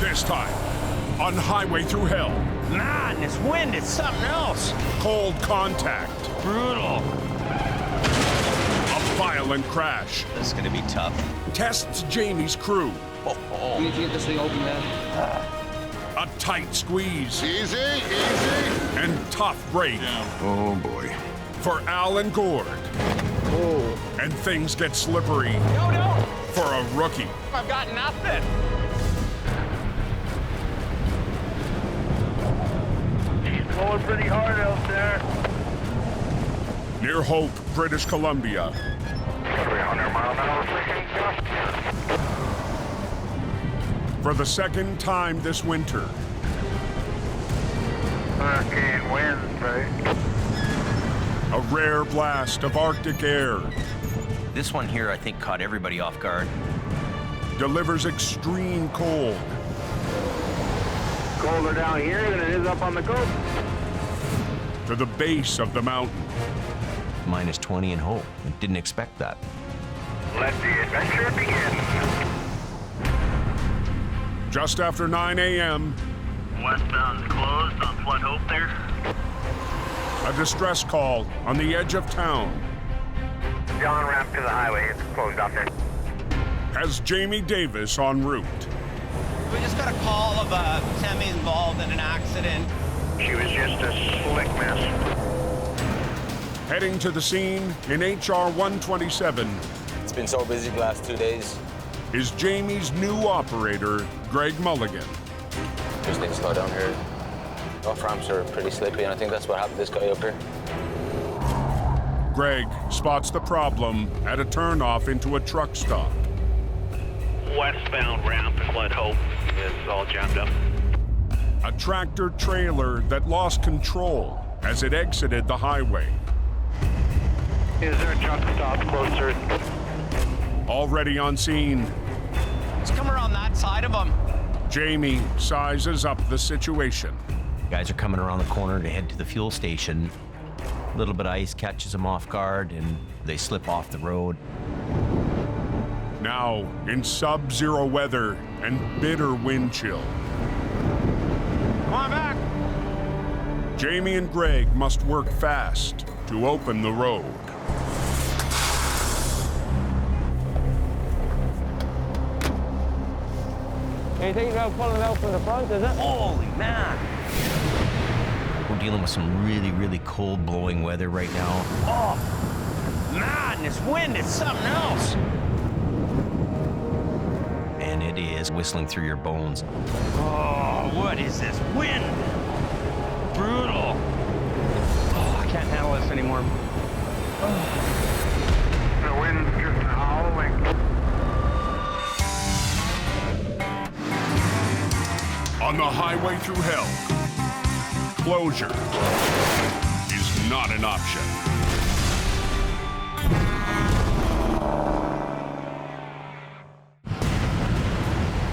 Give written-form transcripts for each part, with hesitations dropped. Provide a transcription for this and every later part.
This time, on Highway Thru Hell. Man, this wind is something else. Cold contact. Brutal. A violent crash. This is gonna be tough. Tests Jamie's crew. You need to get this thing open, man. A tight squeeze. Easy, easy. And tough break. Oh, boy. For Al and Gord. Oh. And things get slippery. No. For a rookie. I've got nothing. Blowing pretty hard out there. Near Hope, British Columbia. 300 mile an hour freaking gust. For the second time this winter. Hurricane winds, right? A rare blast of Arctic air. This one here, I think, caught everybody off guard. Delivers extreme cold. Colder down here than it is up on the coast. To the base of the mountain. Minus 20 in Hope. I didn't expect that. Let the adventure begin. Just after 9 a.m., Westbound closed on Flood Hope there. a distress call on the edge of town The on-ramp to the highway, it's closed off there. has Jamie Davis en route. We just got a call of a semi involved in an accident. She was just a slick mess. Heading to the scene in HR 127 It's been so busy the last 2 days. is Jamie's new operator, Greg Mulligan. Just need to slow down here. Off ramps are pretty slippy, and I think that's what happened to this guy up here. Greg spots the problem at a turnoff into a truck stop. Westbound ramp at Flood Hope is all jammed up. A tractor trailer that lost control as it exited the highway. Is there a truck stop closer? Already on scene, Let's come around that side of them. Jamie sizes up the situation. Guys are coming around the corner to head to the fuel station. A little bit of ice catches them off guard, and they slip off the road. Now in sub-zero weather and bitter wind chill. Come on back. Jamie and Greg must work fast to open the road. You think about pulling out from the front, is it? Holy man! We're dealing with some really, really cold blowing weather right now. Oh, man, this wind is something else. And it is whistling through your bones. Oh, what is this wind? Brutal. Oh, I can't handle this anymore. The wind's just howling. On the Highway Thru Hell, closure is not an option.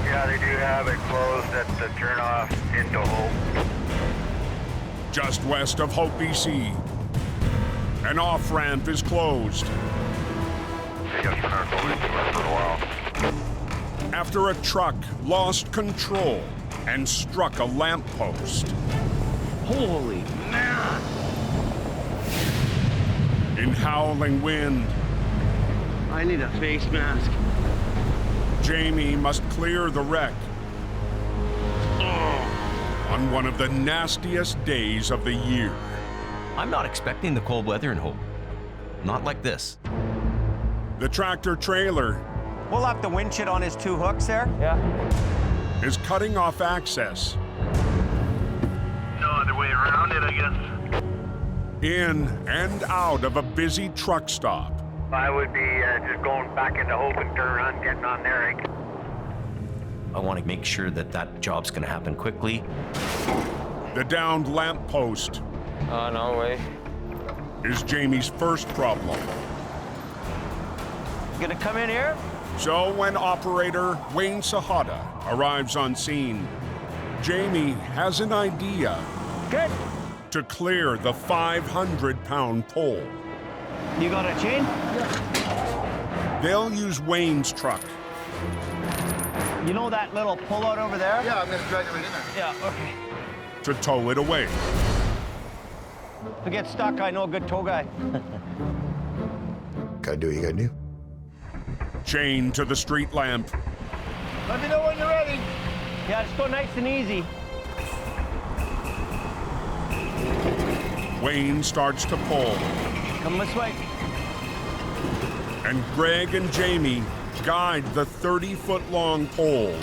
Yeah, they do have it closed at the turnoff into Hope. Just west of Hope, BC, an off-ramp is closed I guess we're not going anywhere for a while. after a truck lost control and struck a lamppost. Holy man. In howling wind, I need a face mask. Jamie must clear the wreck on one of the nastiest days of the year. I'm not expecting the cold weather in Hope. Not like this. The tractor trailer We'll have to winch it on his two hooks there. Yeah. is cutting off access No other way around it, I guess. in and out of a busy truck stop. I would be just going back into Hope and turn around, getting on there. I want to make sure that that job's going to happen quickly. The downed lamppost Oh, no way. is Jamie's first problem. Gonna come in here? So when operator Wayne Sahada arrives on scene, Jamie has an idea Good. to clear the 500-pound pole. You got a chain? They'll use Wayne's truck You know that little pull-out over there? Yeah, I'm gonna drag it right in there. Yeah, okay. to tow it away. If I get stuck, I know a good tow guy. Gotta do what you gotta do. Chained to the street lamp, Let me know when you're ready. Yeah, just go nice and easy. Wayne starts to pull, Come this way. and Greg and Jamie guide the 30-foot-long pole.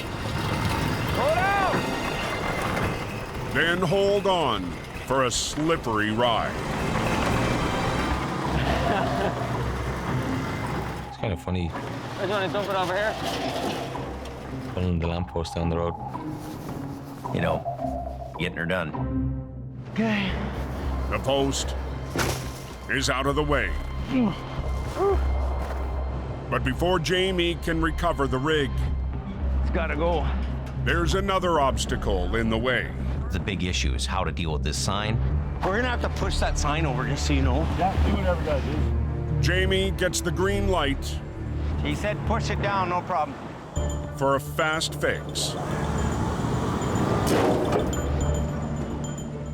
Hold out! Then hold on for a slippery ride. It's kind of funny Which one is dumping over here? pulling the lamppost down the road. You know, getting her done. Okay. The post is out of the way. But before Jamie can recover the rig, It's gotta go. there's another obstacle in the way. The big issue is how to deal with this sign. We're gonna have to push that sign over, just so you know. Yeah, do whatever you gotta do. Jamie gets the green light He said push it down, no problem. for a fast fix.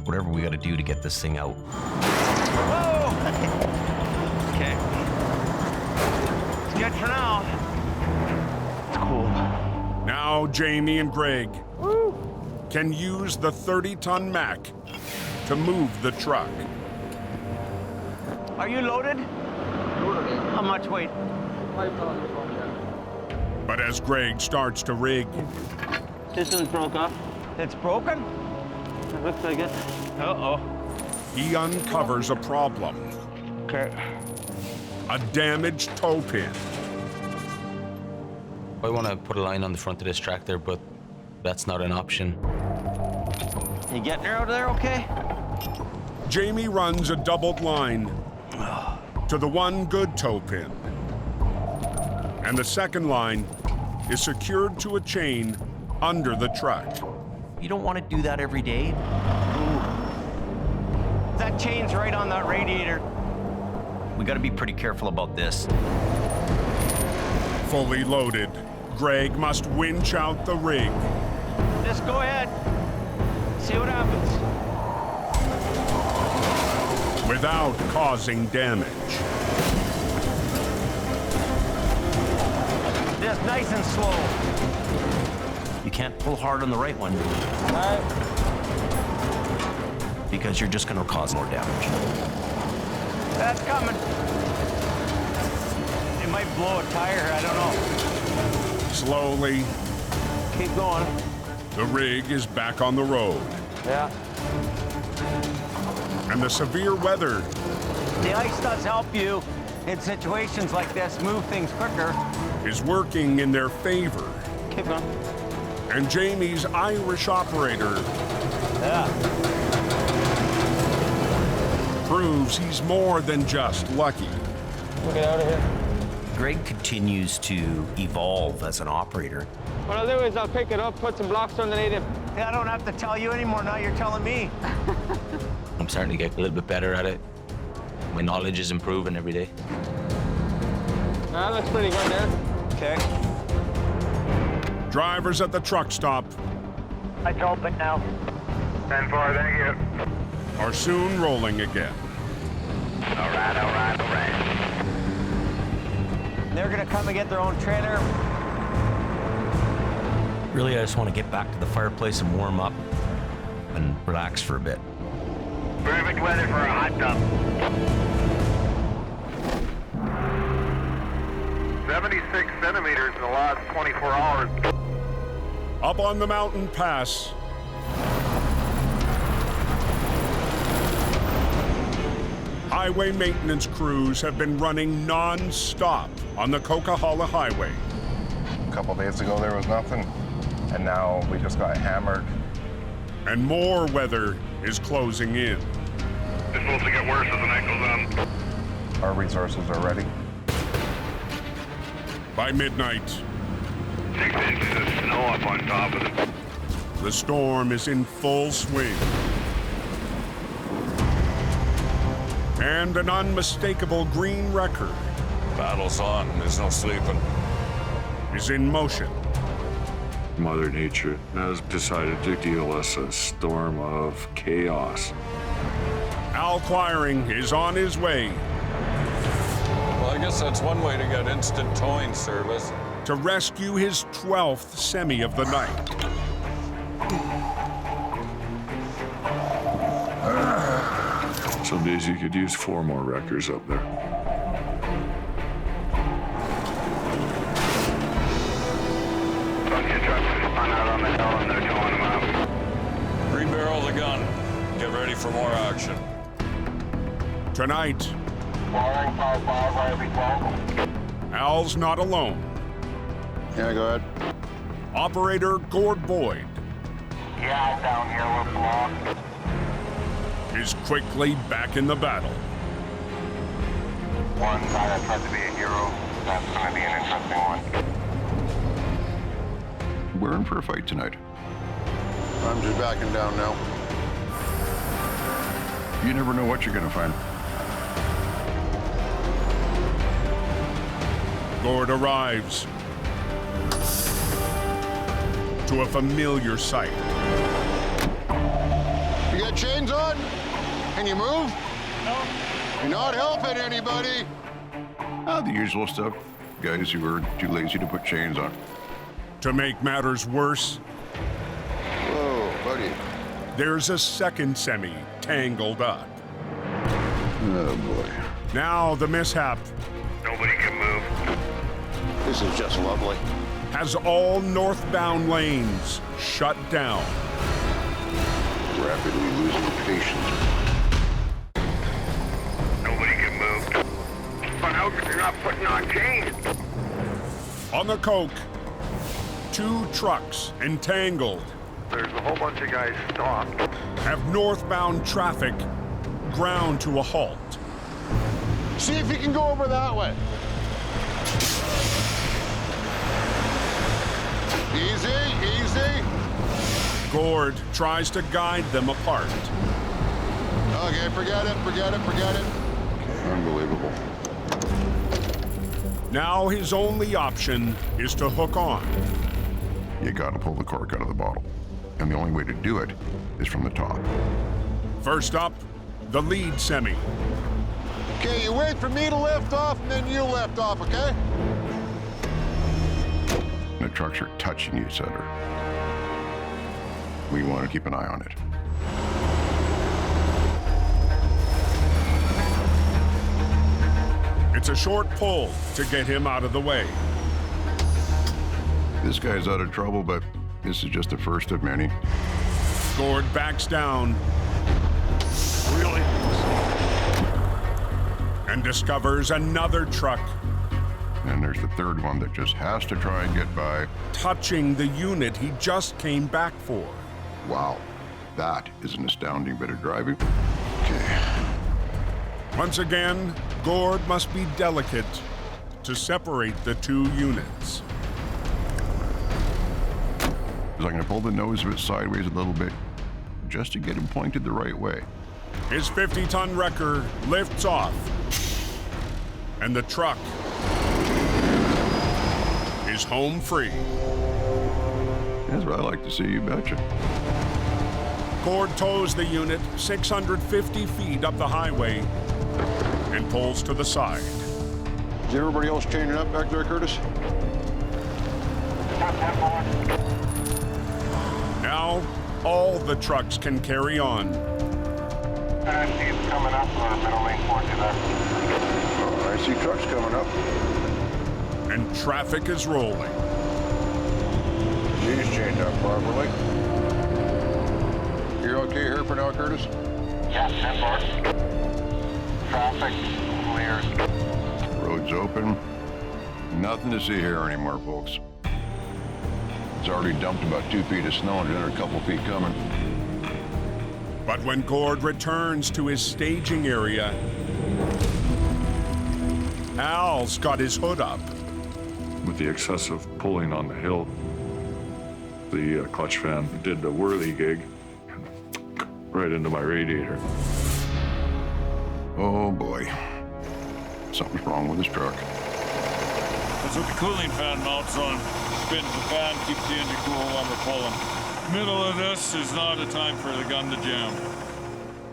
Whatever we got to do to get this thing out. Whoa! Okay. It's good for now. It's cool. Now Jamie and Greg can use the 30-ton Mack to move the truck. Are you loaded? How much weight? But as Greg starts to rig, This one's broke off. It's broken? It looks like it. Uh-oh. he uncovers a problem. Okay. A damaged toe pin. I want to put a line on the front of this tractor, but that's not an option. You getting her out of there okay? Jamie runs a doubled line to the one good toe pin. And the second line is secured to a chain under the truck. You don't want to do that every day. That chain's right on that radiator. We got to be pretty careful about this. Fully loaded, Greg must winch out the rig. Just go ahead. See what happens. Without causing damage. Just nice and slow. You can't pull hard on the right one All right. because you're just going to cause more damage. That's coming. It might blow a tire, I don't know. Slowly, Keep going. the rig is back on the road. Yeah. And the severe weather The ice does help you in situations like this move things quicker. is working in their favor. Keep going. And Jamie's Irish operator Yeah. proves he's more than just lucky. We'll get out of here. Greg continues to evolve as an operator. What I'll do is I'll pick it up, put some blocks underneath it. I don't have to tell you anymore, now you're telling me. I'm starting to get a little bit better at it. My knowledge is improving every day. That looks pretty good there. Okay. Drivers at the truck stop It's open now. 10-4, thank you. are soon rolling again. All right. They're gonna come and get their own trailer. Really, I just want to get back to the fireplace and warm up and relax for a bit. Perfect weather for a hot tub. 76 centimeters in the last 24 hours. Up on the mountain pass, highway maintenance crews have been running non-stop on the Coquihalla Highway. A couple days ago there was nothing, and now we just got hammered. And more weather is closing in. It's supposed to get worse as the night goes on. Our resources are ready. By midnight, 6 inches of snow up on top of it. the storm is in full swing. And an unmistakable green wrecker Battle's on. There's no sleeping. is in motion. Mother Nature has decided to deal us a storm of chaos. Al Quiring is on his way Well, I guess that's one way to get instant towing service. to rescue his 12th semi of the night. Some days you could use 4 more wreckers up there. Bunch of trucks are spun out on the hill and they're towing them out. Rebarrel the gun. Get ready for more action. Tonight, Wiring 5-5, IB12. Al's not alone. Yeah, go ahead. Operator Gord Boyd Yeah, down here we're blocked. is quickly back in the battle. One guy that tried to be a hero. That's going to be an interesting one. We're in for a fight tonight. I'm just backing down now. You never know what you're gonna find. Gord arrives to a familiar sight. You got chains on? Can you move? No. You're not helping anybody. The usual stuff. Guys who are too lazy to put chains on. To make matters worse, Whoa, buddy. there's a second semi tangled up. Oh boy. Now the mishap Nobody can move. This is just lovely. has all northbound lanes shut down. Rapidly losing patience. Nobody can move. Spun out because you're not putting on chains. On the coke, 2 trucks entangled There's a whole bunch of guys stopped. have northbound traffic ground to a halt. See if you can go over that way. Easy, easy. Gord tries to guide them apart. Okay, forget it, forget it, forget it. Unbelievable. Now his only option is to hook on. You gotta pull the cork out of the bottle. And the only way to do it is from the top. First up, the lead semi. Okay, you wait for me to lift off and then you lift off, okay? The trucks are touching each other. We want to keep an eye on it. It's a short pull to get him out of the way. This guy's out of trouble, but this is just the first of many. Gord backs down. Really? And discovers another truck And there's the third one that just has to try and get by. touching the unit he just came back for. Wow, that is an astounding bit of driving. Okay. Once again, Gord must be delicate to separate the 2 units. I'm going to pull the nose of it sideways a little bit just to get him pointed the right way. His 50-ton wrecker lifts off, and the truck is home free. That's what I like to see, you betcha. Gord tows the unit 650 feet up the highway and pulls to the side. Is everybody else chaining up back there, Curtis? Now, all the trucks can carry on. I see it's coming up or middle lane towards you there. Oh, I see trucks coming up. And traffic is rolling. She's chained up properly. You're okay here for now, Curtis? Yes, embark. Traffic clears. Road's open. Nothing to see here anymore, folks. It's already dumped about 2 feet of snow and another couple feet coming. But when Gord returns to his staging area, Al's got his hood up. With the excessive pulling on the hill, the clutch fan did the whirly gig right into my radiator. Oh boy. Something's wrong with this truck. That's what the cooling fan mounts on. spins the fan, keeps the engine cool while we're pulling. Middle of this is not a time for the gun to jam.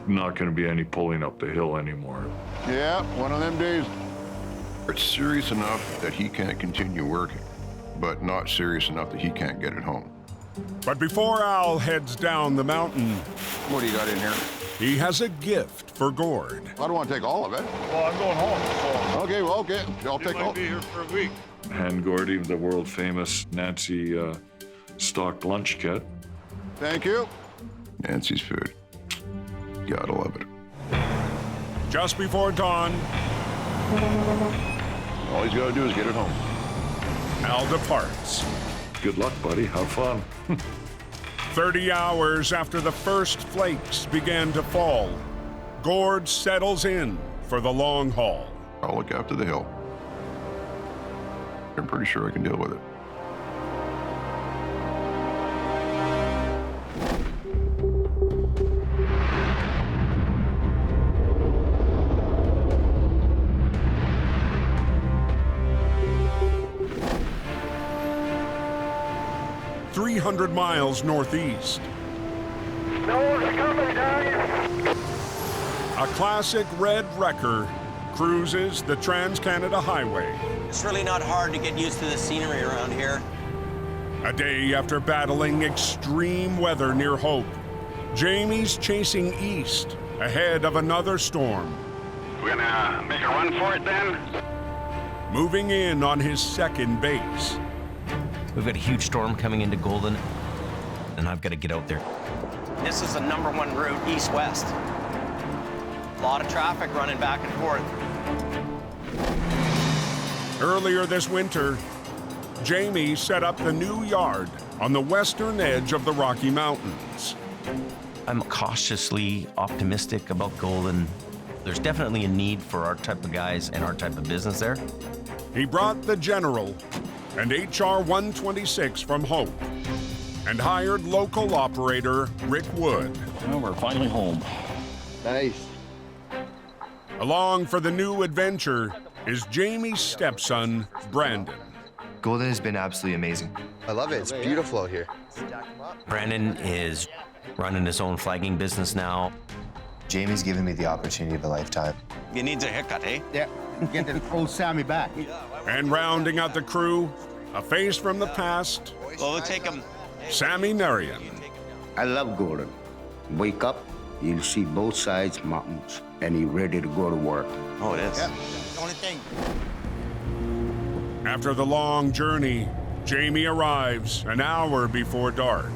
Not going to be any pulling up the hill anymore. Yeah, one of them days. It's serious enough that he can't continue working, but not serious enough that he can't get it home. But before Al heads down the mountain, What do you got in here? he has a gift for Gord. I don't want to take all of it. Well, I'm going home, so Okay, well, okay. I'll we take all. might be here for a week. Hand Gordy the world famous Nancy stock lunch kit. Thank you. Nancy's food. Gotta love it. Just before dawn, All he's got to do is get it home. Al departs. Good luck, buddy. Have fun. 30 hours after the first flakes began to fall, Gord settles in for the long haul. I'll look after the hill. I'm pretty sure I can deal with it. – 300 miles northeast. No one's coming, guys. A classic red wrecker cruises the Trans-Canada Highway. It's really not hard to get used to the scenery around here. A day after battling extreme weather near Hope, Jamie's chasing east ahead of another storm. We're gonna make a run for it then? Moving in on his second base. We've got a huge storm coming into Golden, and I've got to get out there. This is the #1 route east-west. A lot of traffic running back and forth. Earlier this winter, Jamie set up the new yard on the western edge of the Rocky Mountains. I'm cautiously optimistic about Golden. There's definitely a need for our type of guys and our type of business there. He brought the General and HR 126 from Hope and hired local operator Rick Wood. Well, we're finally home. Nice. Along for the new adventure is Jamie's stepson, Brandon. Golden has been absolutely amazing. I love it. It's beautiful out here. Brandon is running his own flagging business now. Jamie's given me the opportunity of a lifetime. He needs a haircut, eh? Yeah, get the old Sammy back. And rounding out the crew, a face from the past, Well, we'll take him. Sammy Narian. I love Golden. Wake up, you'll see both sides mountains, and you're ready to go to work. Oh, it is. Yeah, the only thing. After the long journey, Jamie arrives an hour before dark.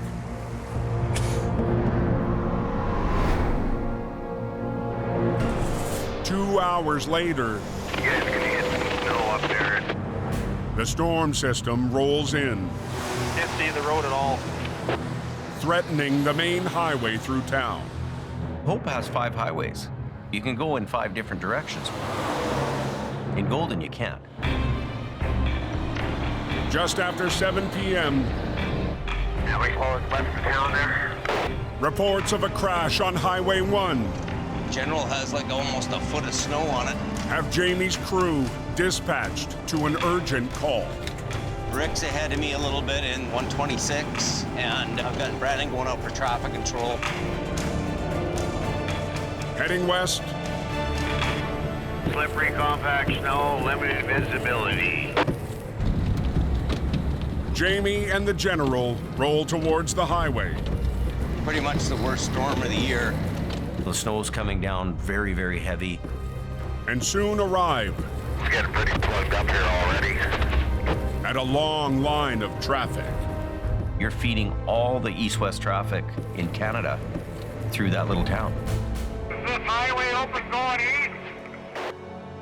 Two hours later, You guys can get some snow up there. the storm system rolls in, Can't see the road at all. threatening the main highway through town. Hope has 5 highways. You can go in 5 different directions. In Golden, you can't. Just after 7 p.m., Have we closed west of town there? reports of a crash on Highway 1 General has like almost a foot of snow on it. have Jamie's crew dispatched to an urgent call. Rick's ahead of me a little bit in 126, and I've got Brandon going out for traffic control. Heading west, Slippery, compact snow, limited visibility. Jamie and the General roll towards the highway. Pretty much the worst storm of the year. The snow's coming down very, very heavy. And soon arrive It's getting pretty plugged up here already. at a long line of traffic. You're feeding all the east-west traffic in Canada through that little town. Is this highway open going east?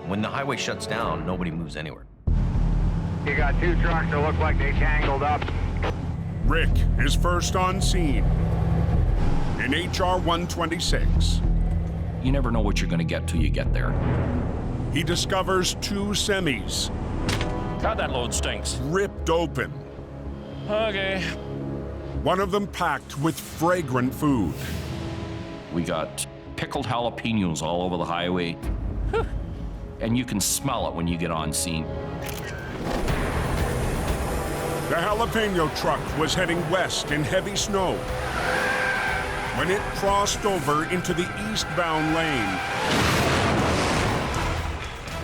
When the highway shuts down, nobody moves anywhere. You got 2 trucks that look like they tangled up. Rick is first on scene in HR 126. You never know what you're going to get till you get there. He discovers 2 semis God, that load stinks. ripped open, Okay. one of them packed with fragrant food. We got pickled jalapeños all over the highway. And you can smell it when you get on scene. The Jalapeno truck was heading west in heavy snow when it crossed over into the eastbound lane,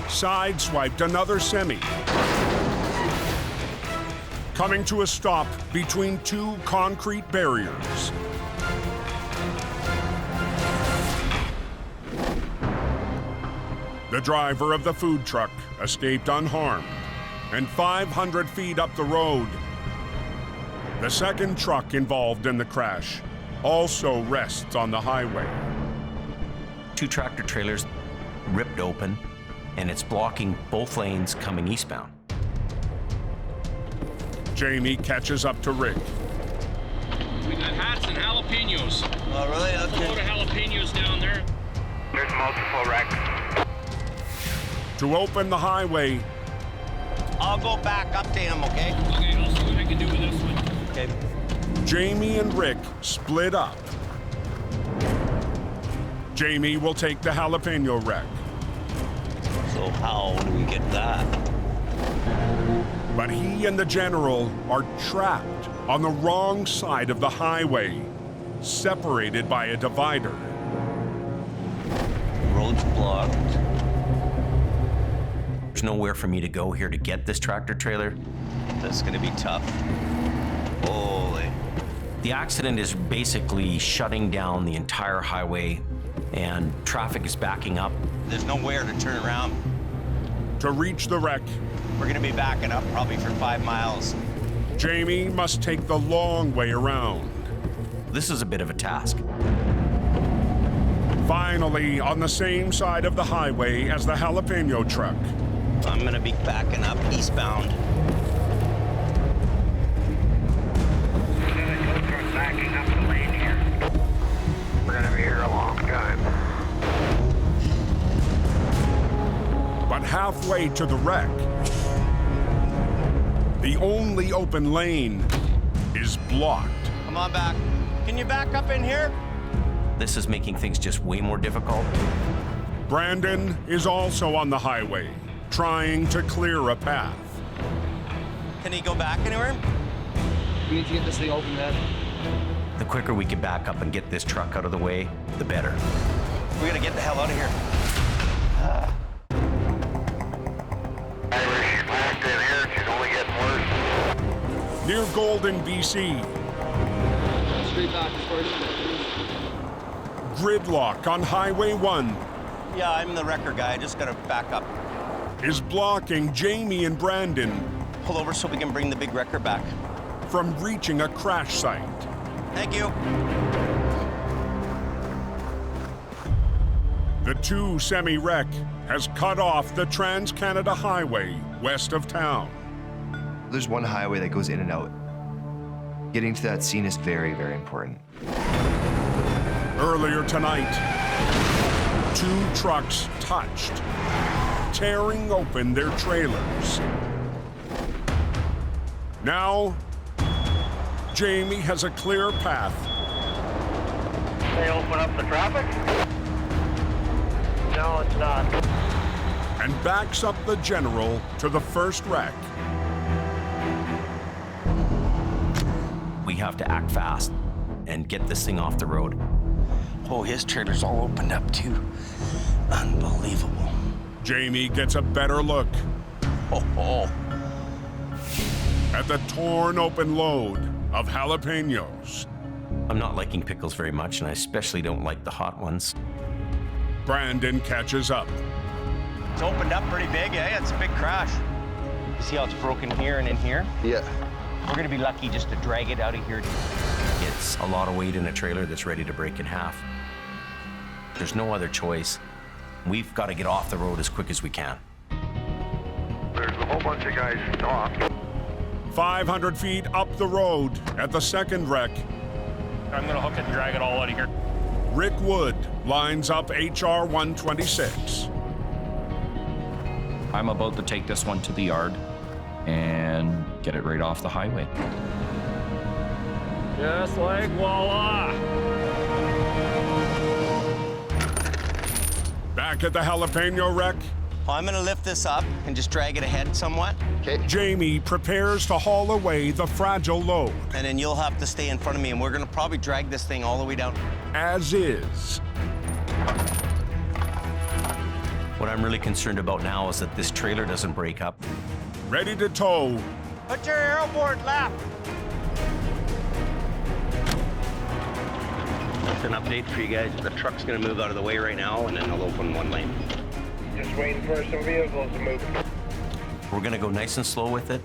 sideswiped another semi, coming to a stop between two concrete barriers. The driver of the food truck escaped unharmed, and 500 feet up the road, the second truck involved in the crash also rests on the highway. Two tractor trailers ripped open, and it's blocking both lanes coming eastbound. Jamie catches up to Rick. We got hats and jalapenos. Oh, really? There's a load of jalapenos down there. There's multiple wrecks. To open the highway, I'll go back up to him, okay? Okay, I'll see what I can do with this one. Okay. Jamie and Rick split up. Jamie will take the Jalapeno wreck, So how do we get that? but he and the general are trapped on the wrong side of the highway, separated by a divider. Road's blocked. There's nowhere for me to go here to get this tractor trailer. That's gonna be tough. Holy. The accident is basically shutting down the entire highway, and traffic is backing up. There's nowhere to turn around. To reach the wreck, We're gonna be backing up probably for 5 miles. Jamie must take the long way around. This is a bit of a task. Finally, on the same side of the highway as the Jalapeno truck, I'm gonna be backing up eastbound. Backing up the lane here. We're gonna be here a long time. but halfway to the wreck, the only open lane is blocked. Come on back. Can you back up in here? This is making things just way more difficult. Brandon is also on the highway, trying to clear a path. Can he go back anywhere? We need to get this thing open, man. The quicker we can back up and get this truck out of the way, the better. We gotta get the hell out of here. Irish packed in here, she's only getting worse. Near Golden, BC, Straight back first. gridlock on Highway 1 Yeah, I'm the wrecker guy. I just gotta back up. is blocking Jamie and Brandon Pull over so we can bring the big wrecker back. from reaching a crash site. Thank you. The two semi-wreck has cut off the Trans-Canada Highway west of town. There's one highway that goes in and out. Getting to that scene is very, very important. Earlier tonight, two trucks touched, tearing open their trailers. Now, Jamie has a clear path They open up the traffic? No, it's not. and backs up the General to the first wreck. We have to act fast and get this thing off the road. Oh, his trailer's all opened up too. Unbelievable. Jamie gets a better look Oh. at the torn open load of jalapenos. I'm not liking pickles very much, and I especially don't like the hot ones. Brandon catches up. It's opened up pretty big, eh? It's a big crash. You see how it's broken here and in here? Yeah. We're gonna be lucky just to drag it out of here. It's a lot of weight in a trailer that's ready to break in half. There's no other choice. We've got to get off the road as quick as we can. There's a whole bunch of guys stopped. 500 feet up the road at the second wreck, I'm gonna hook it and drag it all out of here. Rick Wood lines up HR 126. I'm about to take this one to the yard and get it right off the highway. Just like voila. Back at the Jalapeno wreck, I'm gonna lift this up and just drag it ahead somewhat. Okay. Jamie prepares to haul away the fragile load. And then you'll have to stay in front of me, and we're gonna probably drag this thing all the way down. As is. What I'm really concerned about now is that this trailer doesn't break up. Ready to tow. Put your arrow board left. That's an update for you guys. The truck's gonna move out of the way right now, and then I'll open one lane. Just waiting for some vehicles to move. We're gonna go nice and slow with it,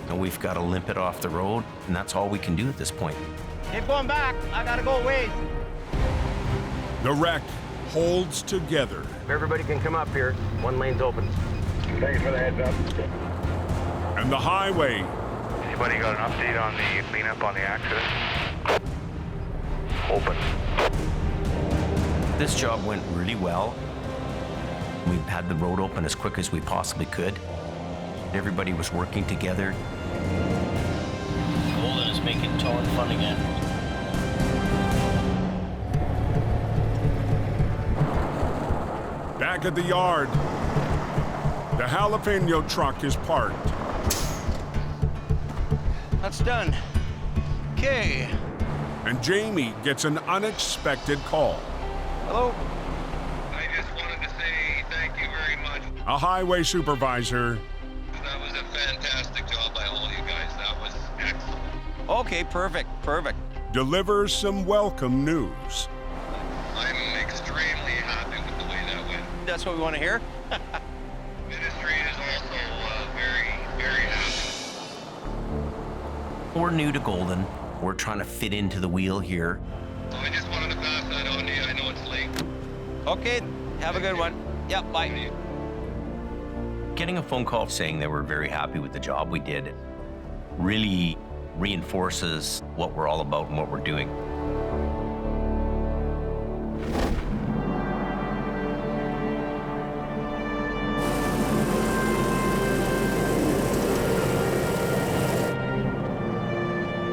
and we've got to limp it off the road, and that's all we can do at this point. Keep going back. I gotta go ways. The wreck holds together. If everybody can come up here, one lane's open. Thanks for the heads up. And the highway Anybody got an update on the cleanup on the accident? Open. This job went really well. We had the road open as quick as we possibly could. Everybody was working together. Golden is making towing fun again. back at the yard. The Jalapeno truck is parked. That's done. Okay. And Jamie gets an unexpected call. Hello? I just wanted to say thank you very much. A highway supervisor. That was a fantastic job by all you guys. That was excellent. Okay, perfect, perfect. Delivers some welcome news. I'm extremely happy with the way that went. That's what we want to hear. Ministry is also very, very happy. We're new to Golden. We're trying to fit into the wheel here. I just wanted to pass that on to you. I know it's late. Okay, have a good one. Yep, bye. Getting a phone call saying that we're very happy with the job we did really reinforces what we're all about and what we're doing.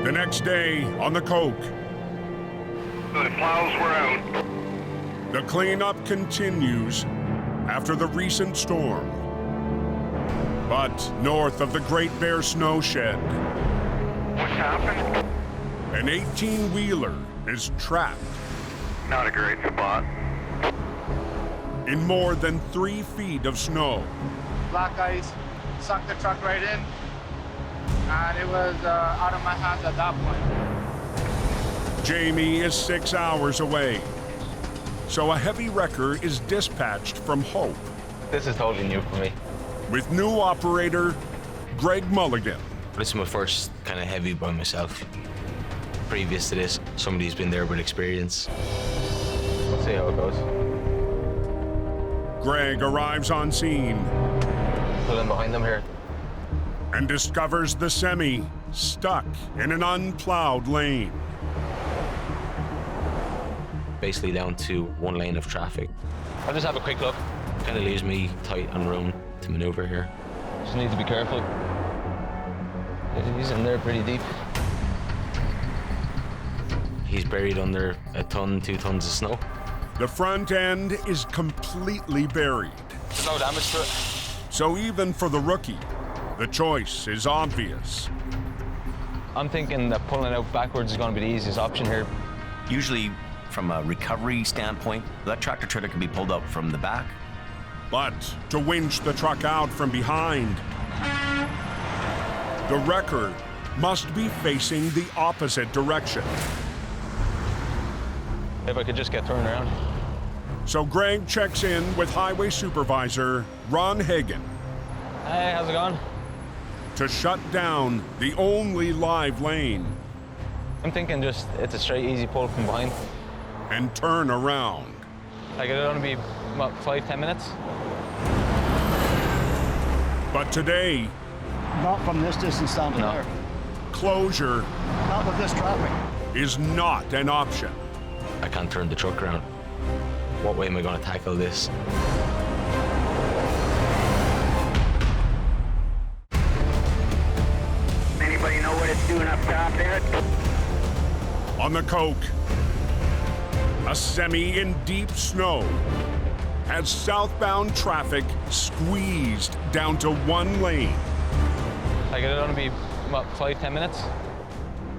The next day, on the Coke, The plows were out. the cleanup continues after the recent storm. But north of the Great Bear Snow Shed, What's happened? an 18-wheeler is trapped Not a great spot. in more than 3 feet of snow. Black ice sucked the truck right in, and it was out of my hands at that point. Jamie is 6 hours away, so a heavy wrecker is dispatched from Hope This is totally new for me. with new operator Greg Mulligan. This is my first kind of heavy by myself. Previous to this, somebody's been there with experience. We'll see how it goes. Greg arrives on scene Pull in behind them here. and discovers the semi stuck in an unplowed lane. Basically down to one lane of traffic. I'll just have a quick look. Kind of leaves me tight on room to maneuver here. Just need to be careful. He's in there pretty deep. He's buried under a ton, 2 tons of snow. The front end is completely buried. There's no damage to it. So even for the rookie, the choice is obvious. I'm thinking that pulling out backwards is going to be the easiest option here. Usually, from a recovery standpoint, that tractor trailer can be pulled up from the back. But to winch the truck out from behind, the wrecker must be facing the opposite direction. If I could just get turned around. So Greg checks in with Highway Supervisor Ron Hagen Hey, how's it going? to shut down the only live lane I'm thinking just it's a straight, easy pull from behind. and turn around. Like it'll only be about 5-10 minutes. But today, Not from this distance down to there. closure Not with this traffic. is not an option. I can't turn the truck around. What way am I going to tackle this? Anybody know what it's doing up top there? On the Coke, a semi in deep snow as southbound traffic squeezed down to one lane. I get it on to be about 5-10 minutes.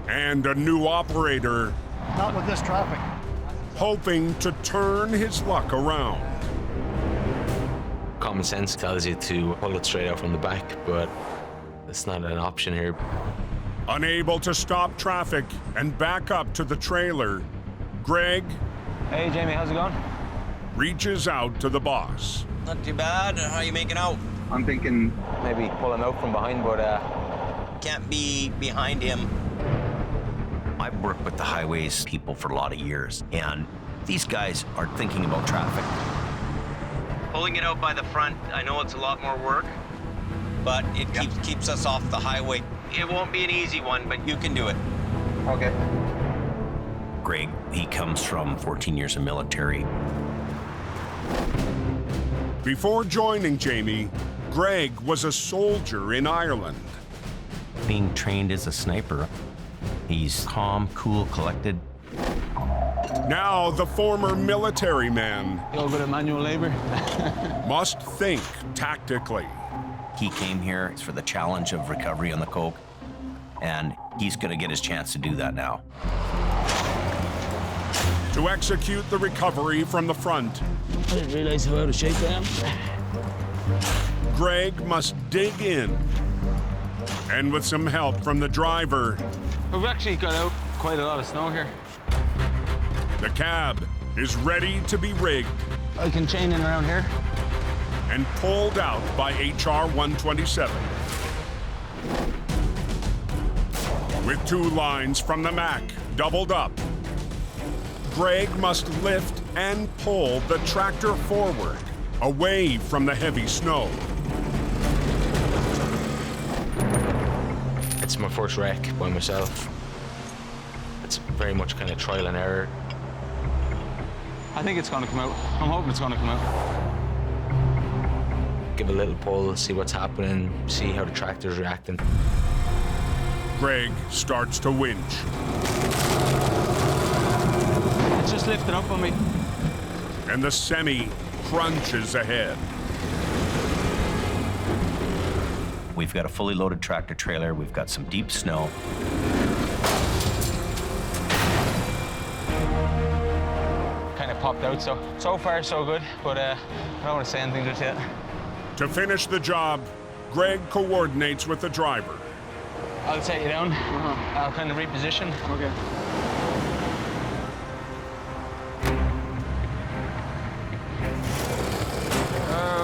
And a new operator Not with this traffic. hoping to turn his luck around. Common sense tells you to pull it straight out from the back, but it's not an option here. Unable to stop traffic and back up to the trailer, Greg Hey, Jamie, how's it going? reaches out to the boss. Not too bad. How you making out? I'm thinking maybe pull him out from behind, but Can't be behind him. I've worked with the highways people for a lot of years, and these guys are thinking about traffic. Pulling it out by the front, I know it's a lot more work, but it keeps us off the highway. It won't be an easy one, but you can do it. okay. Greg, he comes from 14 years of military. Before joining Jamie, Greg was a soldier in Ireland. Being trained as a sniper, he's calm, cool, collected. Now the former military man You all good at manual labor? must think tactically. He came here for the challenge of recovery on the coke, and he's gonna get his chance to do that now. To execute the recovery from the front, I didn't realize how out of shape I am. Greg must dig in. And with some help from the driver, We've actually got out quite a lot of snow here. the cab is ready to be rigged I can chain in around here. and pulled out by HR 127. With 2 lines from the Mac doubled up, Greg must lift and pull the tractor forward, away from the heavy snow. It's my first wreck by myself. It's very much kind of trial and error. I think it's gonna come out. I'm hoping it's gonna come out. Give a little pull, see what's happening, see how the tractor's reacting. Greg starts to winch. It's just lifting up on me. And the semi crunches ahead. We've got a fully loaded tractor trailer. We've got some deep snow. Kind of popped out, so far so good, but I don't want to say anything just yet. To finish the job, Greg coordinates with the driver. I'll take you down. I'll kind of reposition. Okay.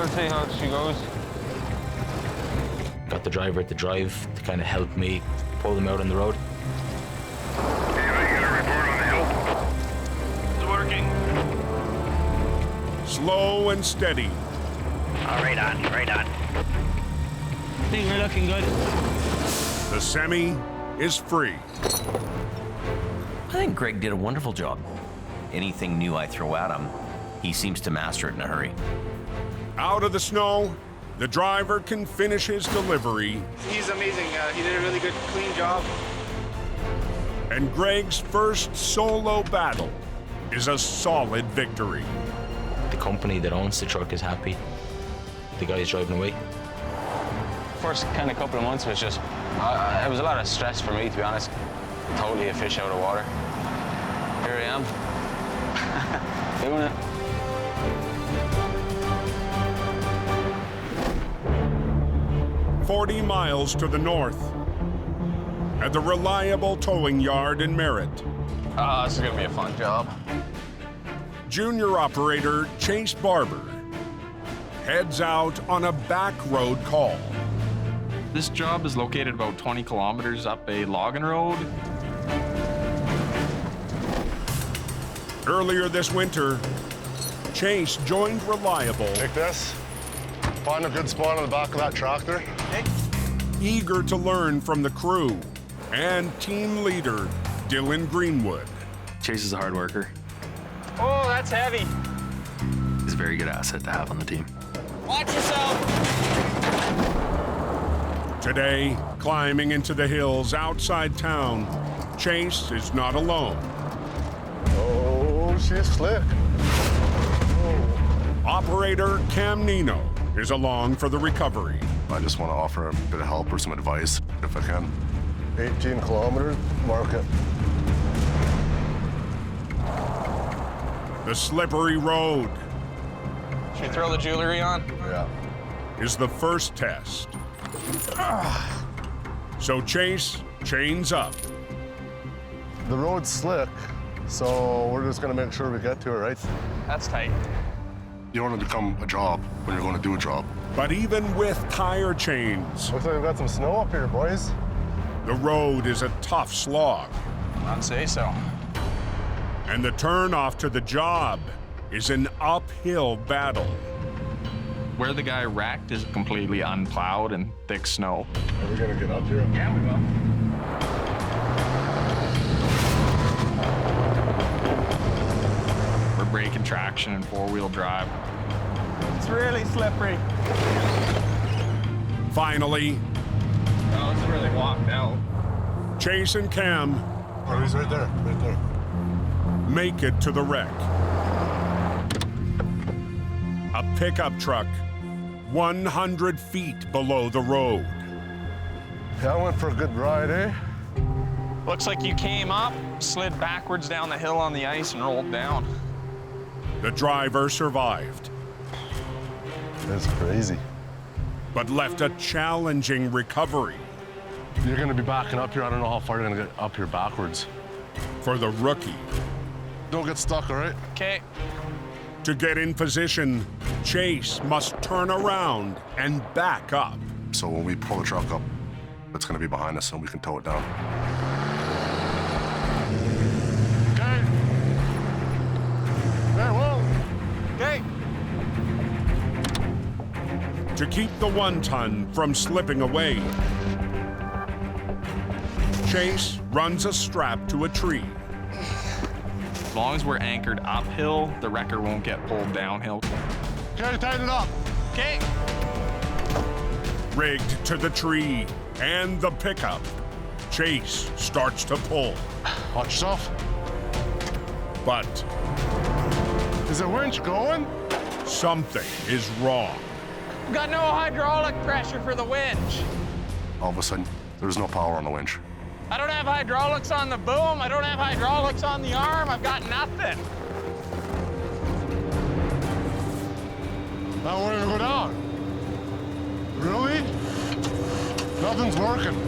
Let's see how she goes. Got the driver to drive to kind of help me pull them out on the road. It's working. Slow and steady. Right on, right on. I think we're looking good. The semi is free. I think Greg did a wonderful job. Anything new I throw at him, he seems to master it in a hurry. Out of the snow, the driver can finish his delivery. He's amazing. He did a really good, clean job. And Greg's first solo battle is a solid victory. The company that owns the truck is happy. The guys driving away. First kind of couple of months was just, it was a lot of stress for me, to be honest. Totally a fish out of water. Here I am, doing it. "40 miles to the north, at the reliable towing yard in Merritt, Oh, this is gonna be a fun job. junior operator Chase Barber heads out on a back road call. This job is located about 20 kilometers up a logging road. Earlier this winter, Chase joined Reliable, Take this. Find a good spot on the back of that tractor. eager to learn from the crew and team leader Dylan Greenwood. Chase is a hard worker. Oh, that's heavy. He's a very good asset to have on the team. Watch yourself. Today, climbing into the hills outside town, Chase is not alone. Oh, she's slick. Operator Cam Nino is along for the recovery. I just want to offer a bit of help or some advice, if I can. 18 kilometers, mark it. The slippery road Should we throw the jewelry on? Yeah. is the first test. So Chase chains up. The road's slick, so we're just gonna make sure we get to it, right? That's tight. You don't want it to become a job when you're going to do a job. But even with tire chains, Looks like we've got some snow up here, boys. the road is a tough slog. I'd say so. And the turn off to the job is an uphill battle. Where the guy wrecked is completely unplowed and thick snow. Are we gonna get up here? Yeah, we will. We're breaking traction in four-wheel drive. It's really slippery. Finally, Oh, this is where they walked out. Chase and Cam Oh, he's right there, right there. make it to the wreck. A pickup truck 100 feet below the road. Yeah, I went for a good ride, eh? Looks like you came up, slid backwards down the hill on the ice, and rolled down. The driver survived, That's crazy. but left a challenging recovery You're gonna be backing up here. I don't know how far you're gonna get up here backwards. for the rookie. Don't get stuck, all right? Okay. To get in position, Chase must turn around and back up. So when we pull the truck up, it's going to be behind us and we can tow it down. Okay. There, well. Okay. To keep the 1-ton from slipping away, Chase runs a strap to a tree. As long as we're anchored uphill, the wrecker won't get pulled downhill. Okay, tighten it up. Okay. Rigged to the tree and the pickup, Chase starts to pull. Watch yourself. But Is the winch going? something is wrong. We've got no hydraulic pressure for the winch. All of a sudden, there's no power on the winch. I don't have hydraulics on the boom. I don't have hydraulics on the arm. I've got nothing. Now we're gonna go down. Really? Nothing's working.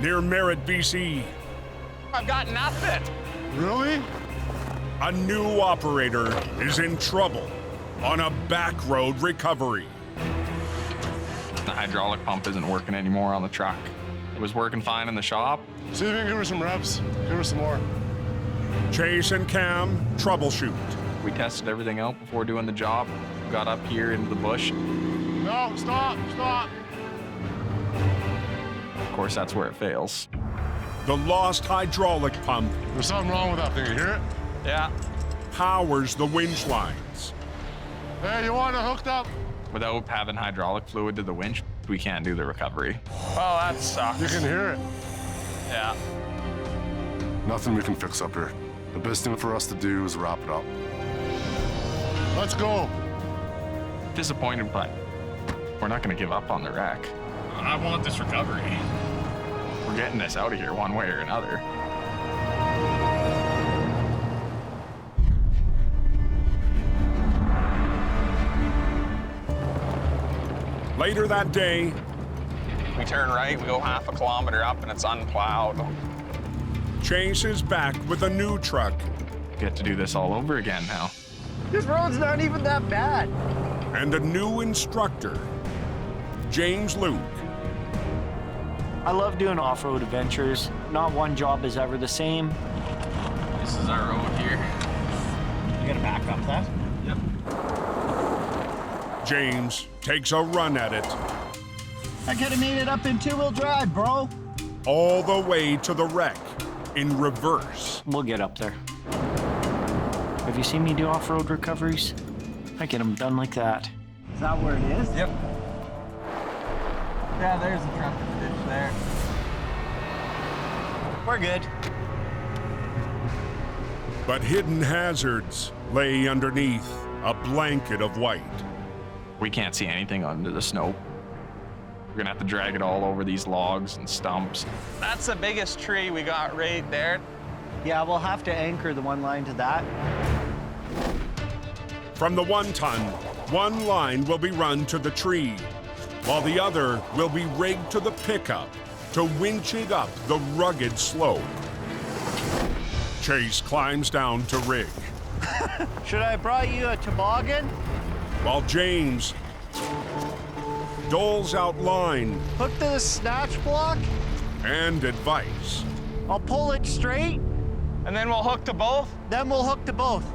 Near Merritt, BC, I've got nothing. Really? a new operator is in trouble on a back road recovery. The hydraulic pump isn't working anymore on the truck. It was working fine in the shop. See if you can give her some reps. Give her some more. Chase and Cam troubleshoot. We tested everything out before doing the job. Got up here into the bush. No, stop, stop. Of course, that's where it fails. The lost hydraulic pump There's something wrong with that thing, you hear it? Yeah. powers the winch lines. Hey, you want it hooked up? Without having hydraulic fluid to the winch, we can't do the recovery. Oh, that sucks. You can hear it. Yeah. Nothing we can fix up here. The best thing for us to do is wrap it up. Let's go. Disappointed, but we're not going to give up on the wreck. I want this recovery. We're getting this out of here one way or another. Later that day, We turn right, we go half a kilometer up, and it's unplowed. Chase is back with a new truck Get to do this all over again now. This road's not even that bad. and a new instructor, James Luke. I love doing off-road adventures. Not one job is ever the same. This is our road here. You gotta back up that? Yep. James takes a run at it I could have made it up in two-wheel drive, bro. all the way to the wreck in reverse. We'll get up there. Have you seen me do off-road recoveries? I get them done like that. Is that where it is? Yep. Yeah, there's the truck in the ditch there. We're good. But hidden hazards lay underneath a blanket of white. We can't see anything under the snow. We're gonna have to drag it all over these logs and stumps. That's the biggest tree we got right there. Yeah, we'll have to anchor the one line to that. From the 1 ton, one line will be run to the tree, while the other will be rigged to the pickup to winch it up the rugged slope. Chase climbs down to rig, Should I have brought you a toboggan? while James doles out line Hook to the snatch block? and advice. I'll pull it straight. And then we'll hook to both? Then we'll hook to both.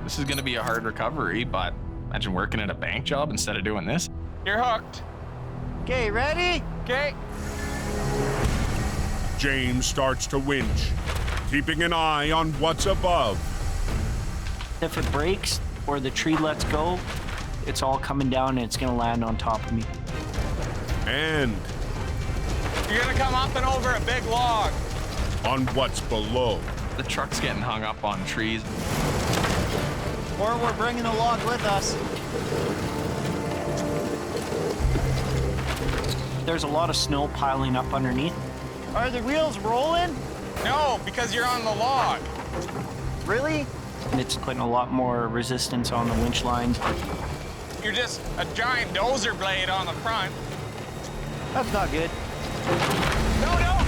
This is gonna be a hard recovery, but imagine working at a bank job instead of doing this. You're hooked. Okay, ready? Okay. James starts to winch, keeping an eye on what's above. If it breaks or the tree lets go, it's all coming down and it's gonna land on top of me. And You're gonna come up and over a big log. on what's below. The truck's getting hung up on trees. Or we're bringing the log with us. There's a lot of snow piling up underneath. Are the wheels rolling? No, because you're on the log. Really? And it's putting a lot more resistance on the winch lines. You're just a giant dozer blade on the front. That's not good. No.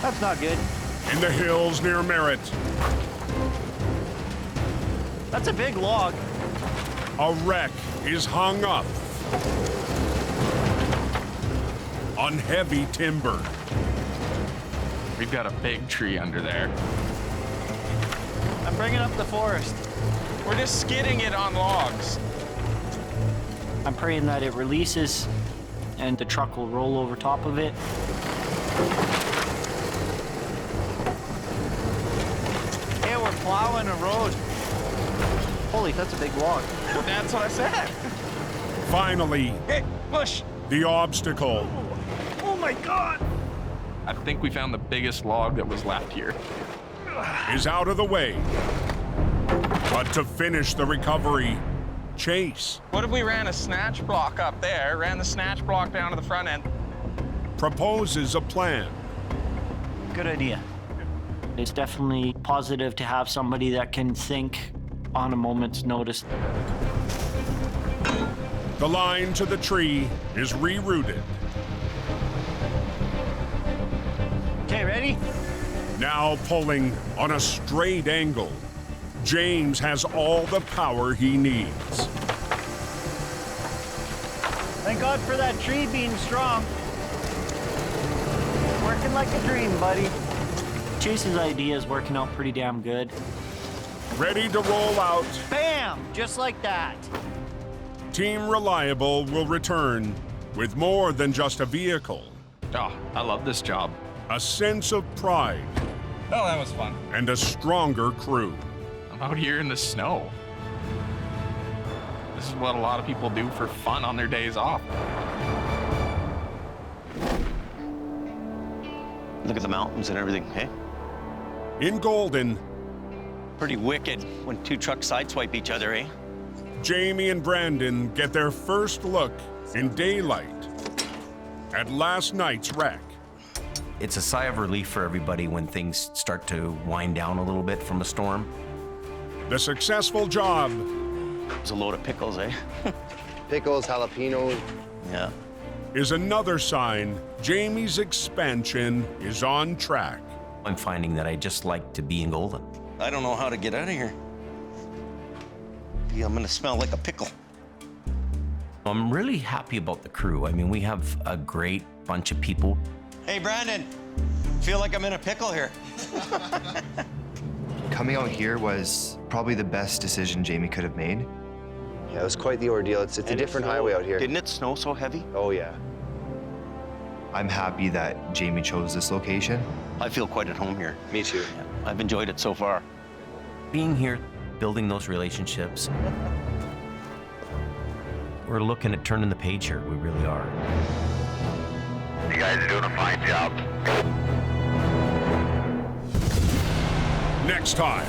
That's not good. In the hills near Merritt, That's a big log. a wreck is hung up on heavy timber. We've got a big tree under there. I'm bringing up the forest. We're just skidding it on logs. I'm praying that it releases and the truck will roll over top of it. Hey, we're plowing a road. Holy, that's a big log. That's what I said. Finally, Hey, push. the obstacle Oh my God! I think we found the biggest log that was left here. is out of the way. But to finish the recovery, Chase What if we ran a snatch block up there, ran the snatch block down to the front end? proposes a plan. Good idea. It's definitely positive to have somebody that can think on a moment's notice. The line to the tree is rerouted. Okay, ready? Now pulling on a straight angle, James has all the power he needs. Thank God for that tree being strong. Working like a dream, buddy. Chase's idea is working out pretty damn good. Ready to roll out, Bam! Just like that. Team Reliable will return with more than just a vehicle, Oh, I love this job. a sense of pride, Oh, that was fun. and a stronger crew. I'm out here in the snow. This is what a lot of people do for fun on their days off. Look at the mountains and everything, hey? In Golden, Pretty wicked when two trucks sideswipe each other, eh? Jamie and Brandon get their first look in daylight at last night's wreck. It's a sigh of relief for everybody when things start to wind down a little bit from a storm. The successful job It's a load of pickles, eh? Pickles, jalapenos. Yeah. is another sign Jamie's expansion is on track. I'm finding that I just like to be in Golden. I don't know how to get out of here. Yeah, I'm gonna smell like a pickle. I'm really happy about the crew. I mean, we have a great bunch of people. Hey, Brandon, feel like I'm in a pickle here. Coming out here was probably the best decision Jamie could have made. Yeah, it was quite the ordeal. It's a different highway out here. Didn't it snow so heavy? Oh, yeah. I'm happy that Jamie chose this location. I feel quite at home here. Me too. Yeah, I've enjoyed it so far. Being here, building those relationships. We're looking at turning the page here. We really are. You guys are doing a fine job. Next time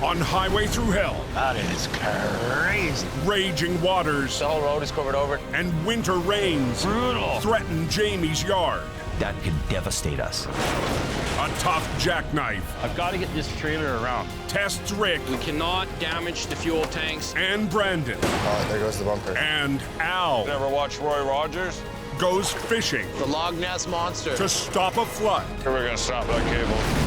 on Highway Thru Hell. That is crazy. Raging waters. The whole road is covered over. And winter rains. Brutal. Threaten Jamie's yard. That could devastate us. A tough jackknife. I've got to get this trailer around. Tests Rick. We cannot damage the fuel tanks. And Brandon. Oh, there goes the bumper. And Al. Ever watch Roy Rogers? Goes fishing. The Loch Ness Monster. To stop a flood. We're gonna stop that cable.